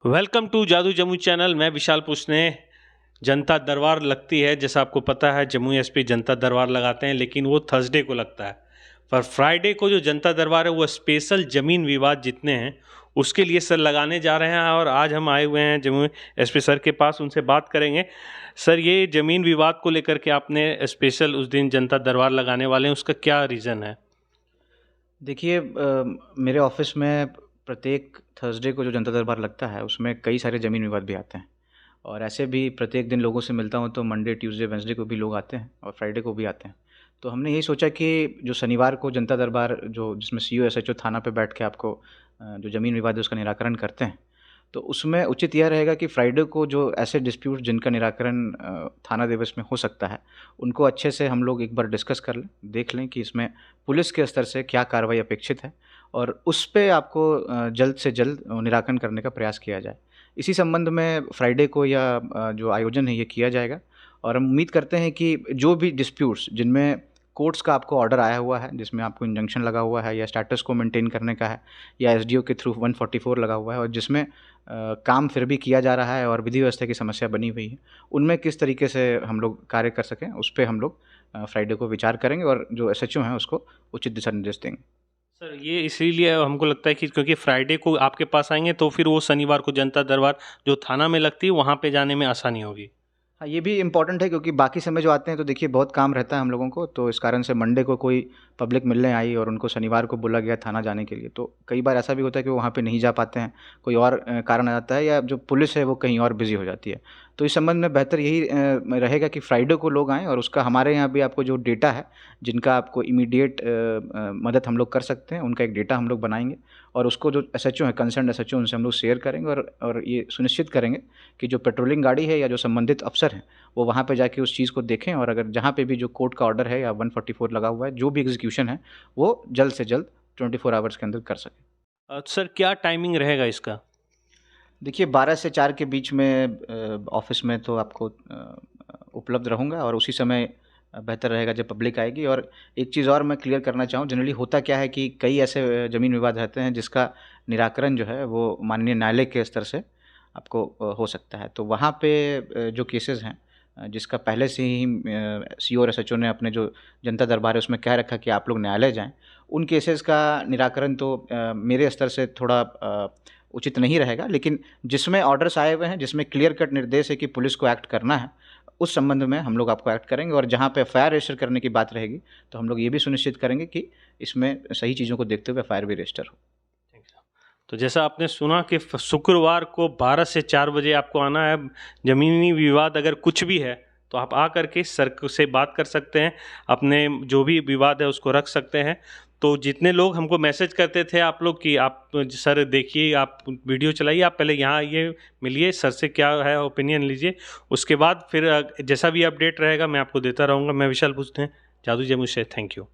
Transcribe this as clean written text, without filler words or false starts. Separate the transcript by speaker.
Speaker 1: Welcome to जादू Jammu channel. मैं विशाल पूछने। जनता दरबार लगती है, जैसा आपको पता है जम्मू एसपी जनता दरबार लगाते हैं, लेकिन वो थर्सडे को लगता है। पर फ्राइडे को जो जनता दरबार है वो स्पेशल ज़मीन विवाद जितने हैं उसके लिए सर लगाने जा रहे हैं। और आज हम आए हुए हैं जम्मू एसपी सर के पास, उनसे बात करेंगे। सर, ये ज़मीन विवाद को लेकर के आपने स्पेशल उस दिन जनता दरबार लगाने वाले हैं, उसका क्या रीज़न है?
Speaker 2: देखिए, मेरे ऑफिस में प्रत्येक थर्सडे को जो जनता दरबार लगता है उसमें कई सारे ज़मीन विवाद भी आते हैं। और ऐसे भी प्रत्येक दिन लोगों से मिलता हूँ तो मंडे, ट्यूसडे, वेडनेसडे को भी लोग आते हैं और फ्राइडे को भी आते हैं। तो हमने यही सोचा कि जो शनिवार को जनता दरबार जो जिसमें सीओ, एसएचओ थाना पे बैठ के आपको जो ज़मीन विवाद है उसका निराकरण करते हैं, तो उसमें उचित यह रहेगा कि फ्राइडे को जो ऐसे डिस्प्यूट जिनका निराकरण थाना दिवस में हो सकता है, उनको अच्छे से हम लोग एक बार डिस्कस कर लें, देख लें कि इसमें पुलिस के स्तर से क्या कार्रवाई अपेक्षित है और उस पे आपको जल्द से जल्द निराकरण करने का प्रयास किया जाए। इसी संबंध में फ्राइडे को जो आयोजन है ये किया जाएगा। और हम उम्मीद करते हैं कि जो भी डिस्प्यूट्स जिनमें कोर्ट्स का आपको ऑर्डर आया हुआ है, जिसमें आपको इंजंक्शन लगा हुआ है या स्टेटस को मेंटेन करने का है, या एसडीओ के थ्रू 144 लगा हुआ है और जिसमें काम फिर भी किया जा रहा है और विधि व्यवस्था की समस्या बनी हुई है, उनमें किस तरीके से हम लोग कार्य कर सकें, उस पे हम लोग फ्राइडे को विचार करेंगे और जो एसएचओ हैं उसको उचित दिशा निर्देश देंगे।
Speaker 1: सर, ये इसीलिए हमको लगता है कि क्योंकि फ्राइडे को आपके पास आएंगे तो फिर वो शनिवार को जनता दरबार जो थाना में लगती है वहाँ पे जाने में आसानी होगी।
Speaker 2: हाँ, ये भी इम्पोर्टेंट है क्योंकि बाकी समय जो आते हैं तो देखिए बहुत काम रहता है हम लोगों को, तो इस कारण से मंडे को कोई पब्लिक मिलने आई और उनको शनिवार को बोला गया थाना जाने के लिए, तो कई बार ऐसा भी होता है कि वो वहाँ पे नहीं जा पाते हैं, कोई और कारण आ जाता है या जो पुलिस है वो कहीं और बिजी हो जाती है। तो इस संबंध में बेहतर यही रहेगा कि फ्राइडे को लोग आएँ और उसका हमारे यहाँ भी आपको जो डेटा है, जिनका आपको इमीडिएट मदद हम लोग कर सकते हैं, उनका एक डेटा हम लोग बनाएंगे और उसको जो एसएचओ हैं, कंसर्न एसएचओ, उनसे हम लोग शेयर करेंगे और ये सुनिश्चित करेंगे कि जो पेट्रोलिंग गाड़ी है या जो संबंधित अफसर हैं वो वहाँ पे जाके उस चीज़ को देखें और अगर जहाँ पे भी जो कोर्ट का ऑर्डर है या 144 लगा हुआ है, जो भी एग्जीक्यूशन है वो जल्द से जल्द 24 आवर्स के अंदर कर सकें।
Speaker 1: सर, क्या टाइमिंग रहेगा इसका?
Speaker 2: देखिए, 12 से 4 के बीच में ऑफिस में तो आपको उपलब्ध रहूँगा और उसी समय बेहतर रहेगा जब पब्लिक आएगी। और एक चीज़ और मैं क्लियर करना चाहूँ, जनरली होता क्या है कि कई ऐसे ज़मीन विवाद रहते हैं जिसका निराकरण जो है वो माननीय न्यायालय के स्तर से आपको हो सकता है। तो वहाँ पे जो केसेस हैं जिसका पहले से ही सीओ और एसएचओ ने अपने जो जनता दरबार है उसमें कह रखा कि आप लोग न्यायालय जाएँ, उन केसेस का निराकरण तो मेरे स्तर से थोड़ा उचित नहीं रहेगा, लेकिन जिसमें ऑर्डर्स आए हुए हैं, जिसमें क्लियर कट निर्देश है कि पुलिस को एक्ट करना है, उस संबंध में हम लोग आपको एक्ट करेंगे। और जहाँ पे एफआईआर रजिस्टर करने की बात रहेगी तो हम लोग ये भी सुनिश्चित करेंगे कि इसमें सही चीज़ों को देखते हुए एफआईआर भी रजिस्टर हो।
Speaker 1: तो जैसा आपने सुना कि शुक्रवार को 12 से 4 बजे आपको आना है। ज़मीनी विवाद अगर कुछ भी है तो आप आ करके सर से बात कर सकते हैं, अपने जो भी विवाद है उसको रख सकते हैं। तो जितने लोग हमको मैसेज करते थे आप लोग कि आप सर देखिए, आप वीडियो चलाइए, आप पहले यहाँ आइए, मिलिए सर से, क्या है ओपिनियन लीजिए, उसके बाद फिर जैसा भी अपडेट रहेगा मैं आपको देता रहूँगा। मैं विशाल पूछते हैं, जादू जम्मू से, थैंक यू।